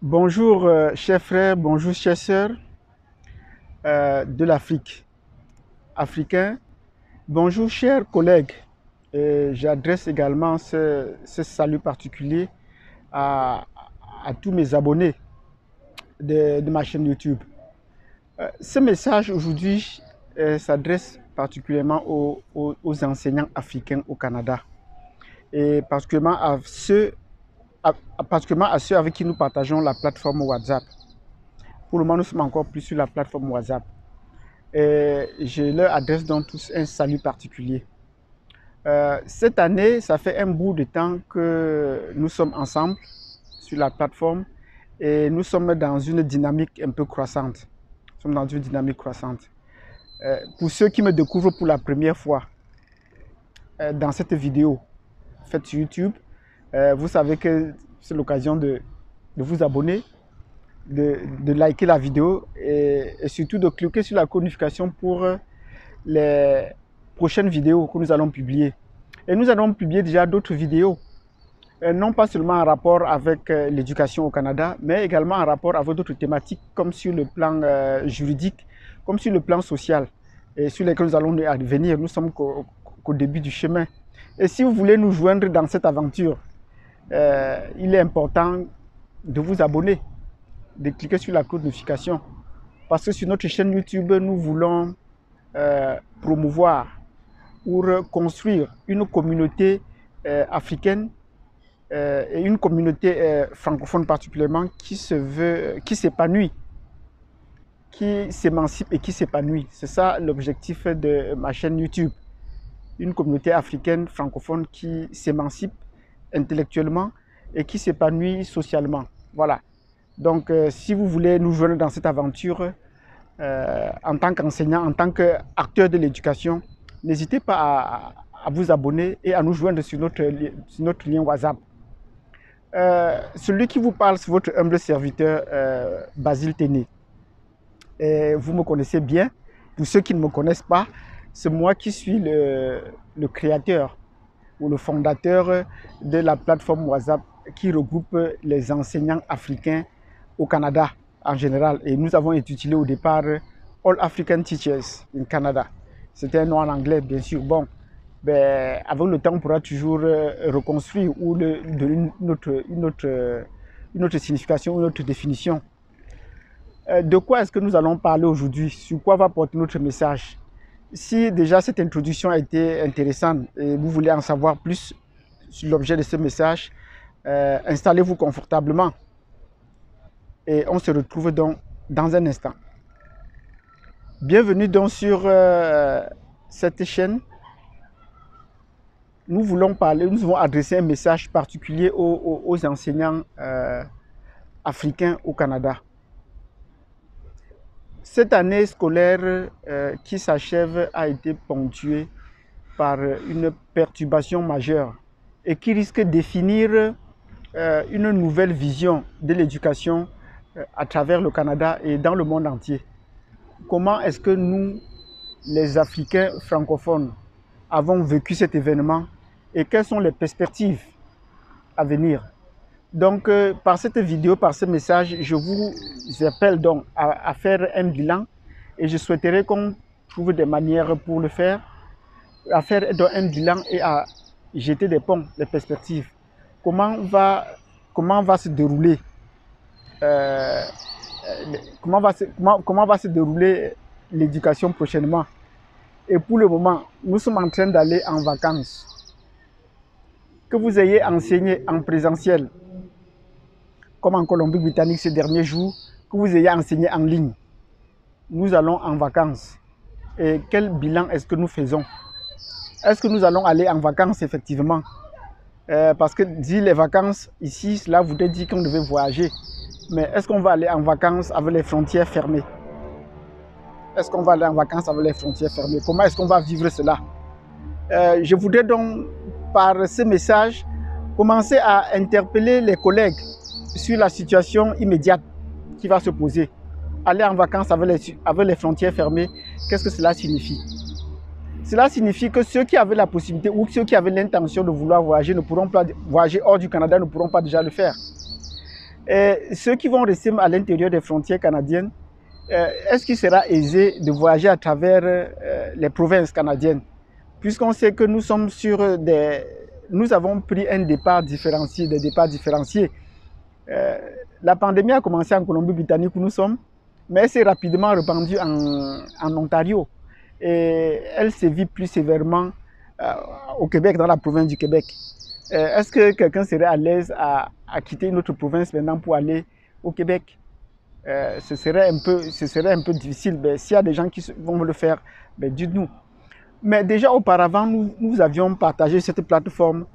Bonjour chers frères, bonjour chères sœurs de l'Afrique, africains. Bonjour chers collègues. Et j'adresse également ce salut particulier à, à tous mes abonnés de ma chaîne YouTube. Ce message aujourd'hui s'adresse particulièrement aux enseignants africains au Canada et particulièrement à ceux avec qui nous partageons la plateforme WhatsApp. Pour le moment, nous sommes encore plus sur la plateforme WhatsApp. Et je leur adresse donc tous un salut particulier. Cette année, ça fait un bout de temps que nous sommes ensemble sur la plateforme et nous sommes dans une dynamique un peu croissante. Nous sommes dans une dynamique croissante. Pour ceux qui me découvrent pour la première fois dans cette vidéo faite sur YouTube, vous savez que c'est l'occasion de vous abonner, de liker la vidéo et surtout de cliquer sur la notification pour les prochaines vidéos que nous allons publier. Et nous allons publier déjà d'autres vidéos, non pas seulement en rapport avec l'éducation au Canada, mais également en rapport avec d'autres thématiques comme sur le plan juridique, comme sur le plan social, et sur lesquels nous allons venir. Nous sommes qu'au début du chemin. Et si vous voulez nous joindre dans cette aventure, il est important de vous abonner, de cliquer sur la cloche de notification. Parce que sur notre chaîne YouTube, nous voulons promouvoir ou construire une communauté africaine et une communauté francophone particulièrement qui s'épanouit, qui s'émancipe et qui s'épanouit. C'est ça l'objectif de ma chaîne YouTube. Une communauté africaine francophone qui s'émancipe intellectuellement et qui s'épanouit socialement. Voilà. Donc, si vous voulez nous joindre dans cette aventure, en tant qu'enseignant, en tant qu'acteur de l'éducation, n'hésitez pas à vous abonner et à nous joindre sur notre lien WhatsApp. Celui qui vous parle, c'est votre humble serviteur Basile Téné. Et vous me connaissez bien. Pour ceux qui ne me connaissent pas, c'est moi qui suis le créateur ou le fondateur de la plateforme WhatsApp qui regroupe les enseignants africains au Canada en général. Et nous avons intitulé au départ All African Teachers in Canada. C'était un nom en anglais, bien sûr. Bon, ben, avec le temps, on pourra toujours reconstruire ou donner une autre signification, une autre définition. De quoi est-ce que nous allons parler aujourd'hui? Sur quoi va porter notre message? Si déjà cette introduction a été intéressante et vous voulez en savoir plus sur l'objet de ce message, installez-vous confortablement et on se retrouve donc dans un instant. Bienvenue donc sur cette chaîne. Nous voulons adresser un message particulier aux enseignants africains au Canada. Cette année scolaire qui s'achève a été ponctuée par une perturbation majeure et qui risque de définir une nouvelle vision de l'éducation à travers le Canada et dans le monde entier. Comment est-ce que nous, les Africains francophones, avons vécu cet événement et quelles sont les perspectives à venir? Donc, par cette vidéo, par ce message, je vous appelle donc à faire un bilan et je souhaiterais qu'on trouve des manières pour le faire, à faire donc un bilan et à jeter des ponts, des perspectives. Comment va se dérouler comment va se dérouler l'éducation prochainement? Et pour le moment, nous sommes en train d'aller en vacances. Que vous ayez enseigné en présentiel, comme en Colombie-Britannique ces derniers jours, que vous ayez enseigné en ligne, nous allons en vacances. Et quel bilan est-ce que nous faisons? Est-ce que nous allons aller en vacances effectivement? Parce que dire les vacances ici, cela voudrait dire qu'on devait voyager. Mais est-ce qu'on va aller en vacances avec les frontières fermées? Est-ce qu'on va aller en vacances avec les frontières fermées? Comment est-ce qu'on va vivre cela? Je voudrais donc, par ce message, commencer à interpeller les collègues sur la situation immédiate qui va se poser. Aller en vacances avec les frontières fermées, qu'est-ce que cela signifie? Cela signifie que ceux qui avaient la possibilité ou ceux qui avaient l'intention de vouloir voyager ne pourront pas voyager hors du Canada, ne pourront pas déjà le faire. Et ceux qui vont rester à l'intérieur des frontières canadiennes, est-ce qu'il sera aisé de voyager à travers les provinces canadiennes? Puisqu'on sait que nous sommes sur des... Nous avons pris un départ différencié, des départs différenciés. La pandémie a commencé en Colombie-Britannique où nous sommes, mais elle s'est rapidement répandue en Ontario. Et elle sévit plus sévèrement au Québec, dans la province du Québec. Est-ce que quelqu'un serait à l'aise à quitter une autre province maintenant pour aller au Québec? Ce serait un peu difficile. S'il y a des gens qui vont le faire, dites-nous. Mais déjà auparavant, nous avions partagé cette plateforme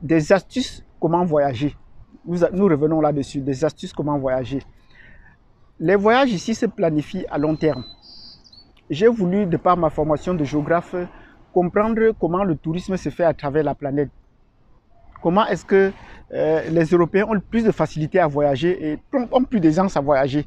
des astuces comment voyager. Nous revenons là-dessus, des astuces comment voyager. Les voyages ici se planifient à long terme. J'ai voulu, de par ma formation de géographe, comprendre comment le tourisme se fait à travers la planète. Comment est-ce que les Européens ont le plus de facilité à voyager et ont plus d'aisance à voyager.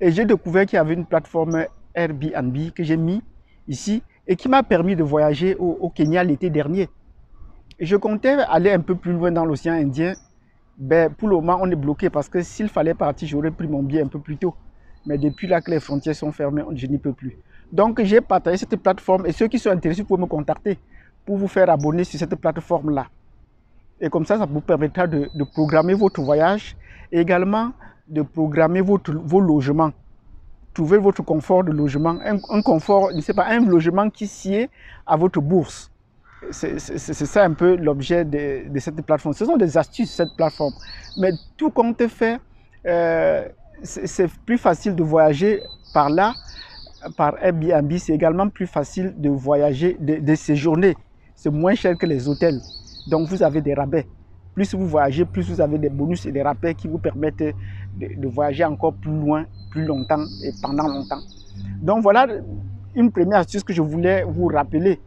Et j'ai découvert qu'il y avait une plateforme Airbnb que j'ai mis ici et qui m'a permis de voyager au Kenya l'été dernier. Et je comptais aller un peu plus loin dans l'océan Indien. Pour le moment, on est bloqué parce que s'il fallait partir, j'aurais pris mon billet un peu plus tôt. Mais depuis là que les frontières sont fermées, je n'y peux plus. Donc, j'ai partagé cette plateforme et ceux qui sont intéressés peuvent me contacter pour vous faire abonner sur cette plateforme-là. Et comme ça vous permettra de programmer votre voyage et également de programmer vos logements. Trouver votre confort de logement, un confort, je ne sais pas, un logement qui sied à votre bourse. C'est ça un peu l'objet de cette plateforme. Ce sont des astuces, cette plateforme. Mais tout compte fait, c'est plus facile de voyager par là, par Airbnb. C'est également plus facile de voyager, de séjourner. C'est moins cher que les hôtels. Donc vous avez des rabais. Plus vous voyagez, plus vous avez des bonus et des rabais qui vous permettent de voyager encore plus loin, plus longtemps et pendant longtemps. Donc voilà une première astuce que je voulais vous rappeler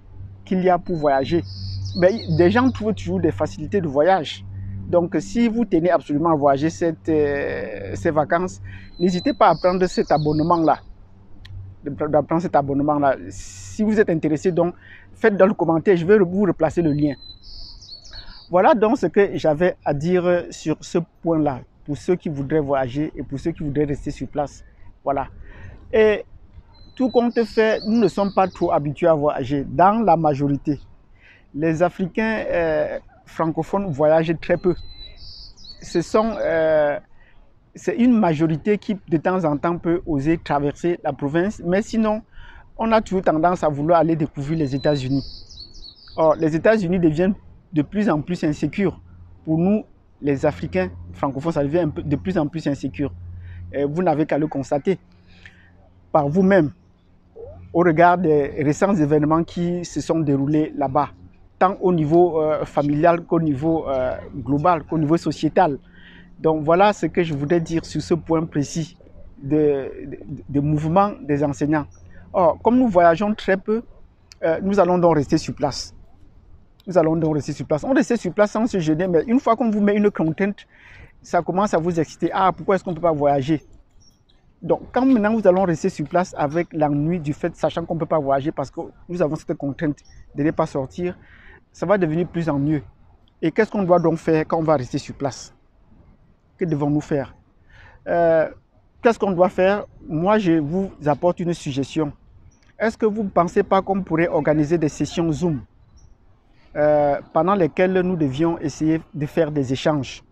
qu'il y a pour voyager. Mais des gens trouvent toujours des facilités de voyage. Donc si vous tenez absolument à voyager ces vacances, n'hésitez pas à prendre cet abonnement-là. Si vous êtes intéressé, donc faites dans le commentaire, je vais vous replacer le lien. Voilà donc ce que j'avais à dire sur ce point-là, pour ceux qui voudraient voyager et pour ceux qui voudraient rester sur place. Voilà. Et tout compte fait, nous ne sommes pas trop habitués à voyager, dans la majorité. Les Africains francophones voyagent très peu. C'est une majorité qui, de temps en temps, peut oser traverser la province, mais sinon, on a toujours tendance à vouloir aller découvrir les États-Unis. Or, les États-Unis deviennent de plus en plus insécure. Pour nous, les Africains francophones, ça devient de plus en plus insécure. Et vous n'avez qu'à le constater par vous-même au regard des récents événements qui se sont déroulés là-bas, tant au niveau familial qu'au niveau global, qu'au niveau sociétal. Donc voilà ce que je voudrais dire sur ce point précis de mouvement des enseignants. Or, comme nous voyageons très peu, nous allons donc rester sur place. On reste sur place sans se gêner, mais une fois qu'on vous met une contrainte, ça commence à vous exciter. Ah, pourquoi est-ce qu'on ne peut pas voyager? Donc, quand maintenant nous allons rester sur place avec l'ennui du fait, sachant qu'on ne peut pas voyager parce que nous avons cette contrainte de ne pas sortir, ça va devenir plus ennuyeux. Et qu'est-ce qu'on doit donc faire quand on va rester sur place? Que devons-nous faire? Qu'est-ce qu'on doit faire? Moi, je vous apporte une suggestion. Est-ce que vous ne pensez pas qu'on pourrait organiser des sessions Zoom pendant lesquelles nous devions essayer de faire des échanges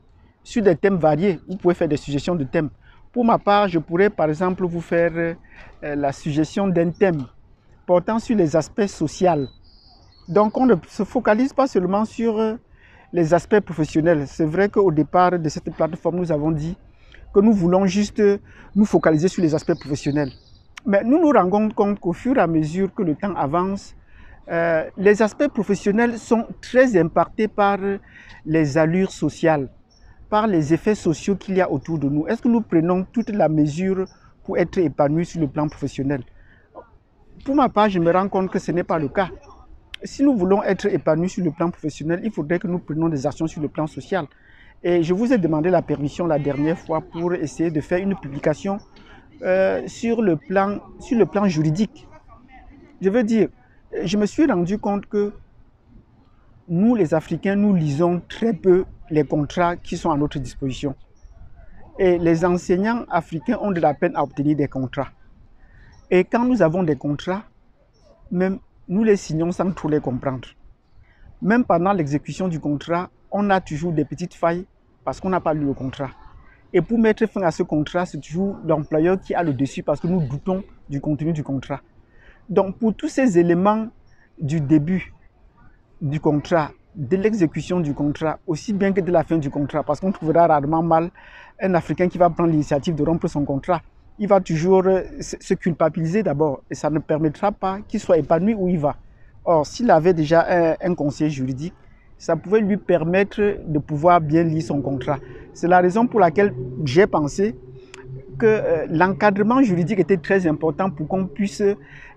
sur des thèmes variés? Vous pouvez faire des suggestions de thèmes. Pour ma part, je pourrais par exemple vous faire la suggestion d'un thème portant sur les aspects sociaux. Donc on ne se focalise pas seulement sur les aspects professionnels. C'est vrai qu'au départ de cette plateforme, nous avons dit que nous voulons juste nous focaliser sur les aspects professionnels. Mais nous nous rendons compte qu'au fur et à mesure que le temps avance, les aspects professionnels sont très impactés par les allures sociales, par les effets sociaux qu'il y a autour de nous. Est-ce que nous prenons toute la mesure pour être épanouis sur le plan professionnel? Pour ma part, je me rends compte que ce n'est pas le cas. Si nous voulons être épanouis sur le plan professionnel, il faudrait que nous prenions des actions sur le plan social. Et je vous ai demandé la permission la dernière fois pour essayer de faire une publication sur le plan juridique. Je veux dire, je me suis rendu compte que nous, les Africains, nous lisons très peu les contrats qui sont à notre disposition. Et les enseignants africains ont de la peine à obtenir des contrats. Et quand nous avons des contrats, même nous les signons sans trop les comprendre. Même pendant l'exécution du contrat, on a toujours des petites failles parce qu'on n'a pas lu le contrat. Et pour mettre fin à ce contrat, c'est toujours l'employeur qui a le dessus parce que nous doutons du contenu du contrat. Donc pour tous ces éléments du début du contrat, de l'exécution du contrat, aussi bien que de la fin du contrat, parce qu'on trouvera rarement mal un Africain qui va prendre l'initiative de rompre son contrat. Il va toujours se culpabiliser d'abord et ça ne permettra pas qu'il soit épanoui où il va. Or, s'il avait déjà un conseiller juridique, ça pouvait lui permettre de pouvoir bien lire son contrat. C'est la raison pour laquelle j'ai pensé que l'encadrement juridique était très important pour qu'on puisse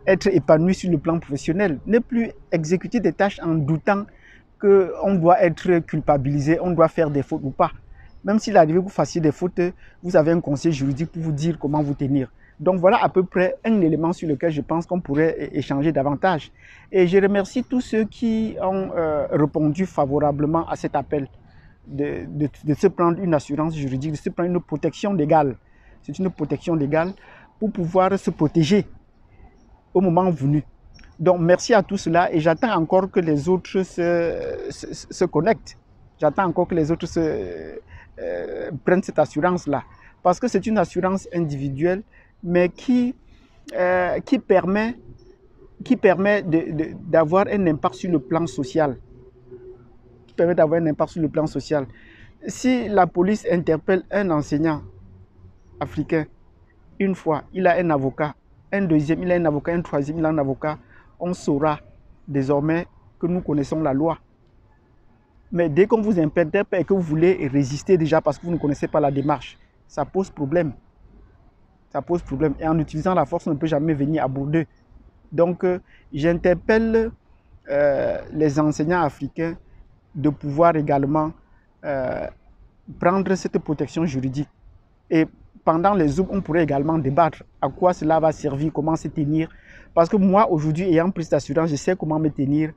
être épanoui sur le plan professionnel. Ne plus exécuter des tâches en doutant qu'on doit être culpabilisé, on doit faire des fautes ou pas. Même s'il arrive que vous fassiez des fautes, vous avez un conseiller juridique pour vous dire comment vous tenir. Donc voilà à peu près un élément sur lequel je pense qu'on pourrait échanger davantage. Et je remercie tous ceux qui ont répondu favorablement à cet appel de se prendre une assurance juridique, de se prendre une protection légale. C'est une protection légale pour pouvoir se protéger au moment venu. Donc merci à tous cela et j'attends encore que les autres se connectent. J'attends encore que les autres prennent cette assurance-là. Parce que c'est une assurance individuelle, mais qui permet d'avoir un impact sur le plan social. Qui permet d'avoir un impact sur le plan social. Si la police interpelle un enseignant africain, une fois, il a un avocat, un deuxième, il a un avocat, un troisième, il a un avocat, on saura désormais que nous connaissons la loi. Mais dès qu'on vous interpelle et que vous voulez résister déjà parce que vous ne connaissez pas la démarche, ça pose problème. Ça pose problème. Et en utilisant la force, on ne peut jamais venir à bout d'eux. Donc, j'interpelle les enseignants africains de pouvoir également prendre cette protection juridique. Et pendant les Zooms, on pourrait également débattre à quoi cela va servir, comment se tenir. Parce que moi, aujourd'hui, ayant pris cette assurance, je sais comment me tenir.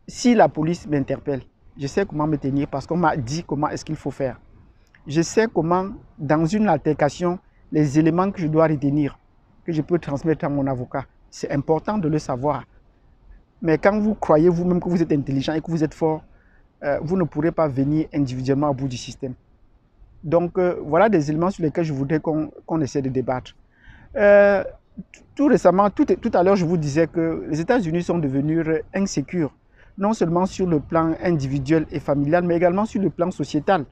Si la police m'interpelle, je sais comment me tenir parce qu'on m'a dit comment est-ce qu'il faut faire. Je sais comment, dans une altercation, les éléments que je dois retenir, que je peux transmettre à mon avocat. C'est important de le savoir. Mais quand vous croyez vous-même que vous êtes intelligent et que vous êtes fort, vous ne pourrez pas venir individuellement au bout du système. Donc, voilà des éléments sur lesquels je voudrais qu'on essaie de débattre. Tout récemment, tout à l'heure, je vous disais que les États-Unis sont devenus insécures, non seulement sur le plan individuel et familial, mais également sur le plan sociétal.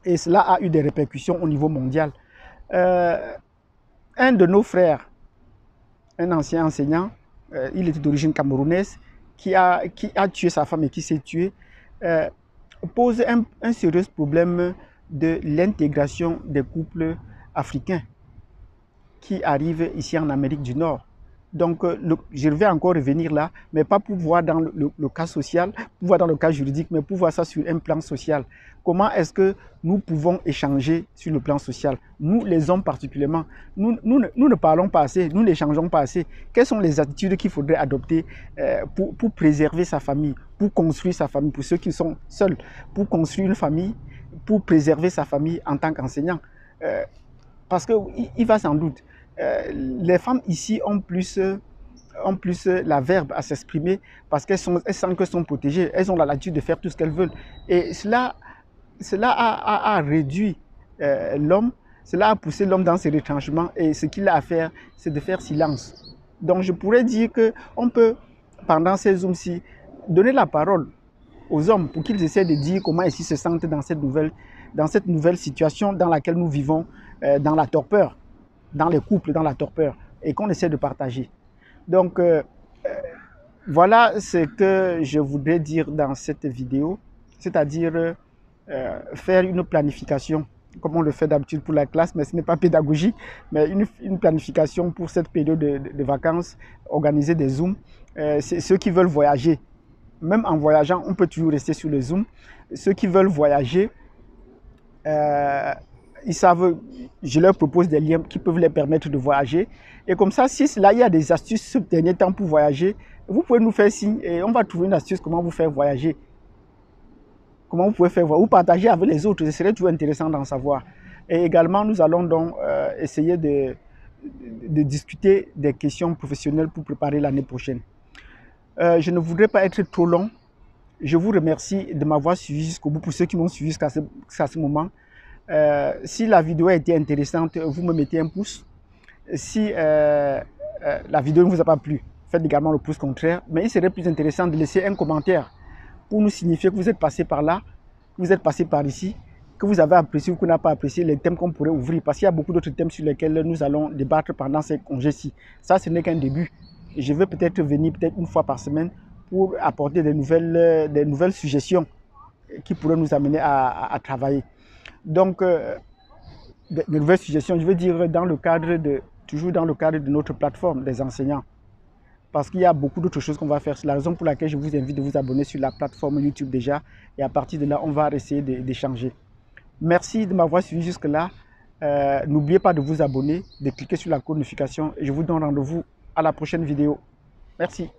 Et cela a eu des répercussions au niveau mondial. Un de nos frères, un ancien enseignant, il était d'origine camerounaise, qui a tué sa femme et qui s'est tué, pose un sérieux problème de l'intégration des couples africains qui arrivent ici en Amérique du Nord. Donc, je vais encore revenir là, mais pas pour voir dans le cas social, pour voir dans le cas juridique, mais pour voir ça sur un plan social. Comment est-ce que nous pouvons échanger sur le plan social? Nous, les hommes particulièrement, nous ne parlons pas assez, nous n'échangeons pas assez. Quelles sont les attitudes qu'il faudrait adopter pour préserver sa famille, pour construire sa famille, pour ceux qui sont seuls, pour construire une famille, pour préserver sa famille en tant qu'enseignant? Parce qu'il va sans doute. Les femmes ici ont plus la verbe à s'exprimer parce qu'elles sentent qu'elles sont protégées. Elles ont la latitude de faire tout ce qu'elles veulent. Et cela a réduit l'homme, cela a poussé l'homme dans ses retranchements. Et ce qu'il a à faire, c'est de faire silence. Donc je pourrais dire qu'on peut, pendant ces Zooms-ci, donner la parole aux hommes pour qu'ils essaient de dire comment ils se sentent dans cette nouvelle situation dans laquelle nous vivons, dans la torpeur, dans les couples, dans la torpeur, et qu'on essaie de partager. Donc, voilà ce que je voudrais dire dans cette vidéo, c'est-à-dire faire une planification, comme on le fait d'habitude pour la classe, mais ce n'est pas pédagogique, mais une planification pour cette période de vacances, organiser des Zooms. C'est ceux qui veulent voyager, même en voyageant, on peut toujours rester sur le Zoom. Ceux qui veulent voyager, ils savent, je leur propose des liens qui peuvent leur permettre de voyager. Et comme ça, si là, il y a des astuces ce dernier temps pour voyager, vous pouvez nous faire signe et on va trouver une astuce comment vous faire voyager. comment vous pouvez faire voir, ou partager avec les autres, ce serait toujours intéressant d'en savoir. Et également, nous allons donc essayer de discuter des questions professionnelles pour préparer l'année prochaine. Je ne voudrais pas être trop long. Je vous remercie de m'avoir suivi jusqu'au bout, pour ceux qui m'ont suivi jusqu'à ce moment. Si la vidéo a été intéressante, vous me mettez un pouce. Si la vidéo ne vous a pas plu, faites également le pouce contraire. Mais il serait plus intéressant de laisser un commentaire pour nous signifier que vous êtes passé par là, que vous êtes passé par ici, que vous avez apprécié ou que vous n'avez pas apprécié les thèmes qu'on pourrait ouvrir. Parce qu'il y a beaucoup d'autres thèmes sur lesquels nous allons débattre pendant ces congés-ci. Ça, ce n'est qu'un début. Je vais peut-être venir une fois par semaine pour apporter des nouvelles suggestions qui pourraient nous amener à travailler. Donc, de nouvelles suggestions, je veux dire toujours dans le cadre de notre plateforme des enseignants. Parce qu'il y a beaucoup d'autres choses qu'on va faire. C'est la raison pour laquelle je vous invite de vous abonner sur la plateforme YouTube déjà. Et à partir de là, on va essayer d'échanger. Merci de m'avoir suivi jusque-là. N'oubliez pas de vous abonner, de cliquer sur la cloche de notification. Et je vous donne rendez-vous à la prochaine vidéo. Merci.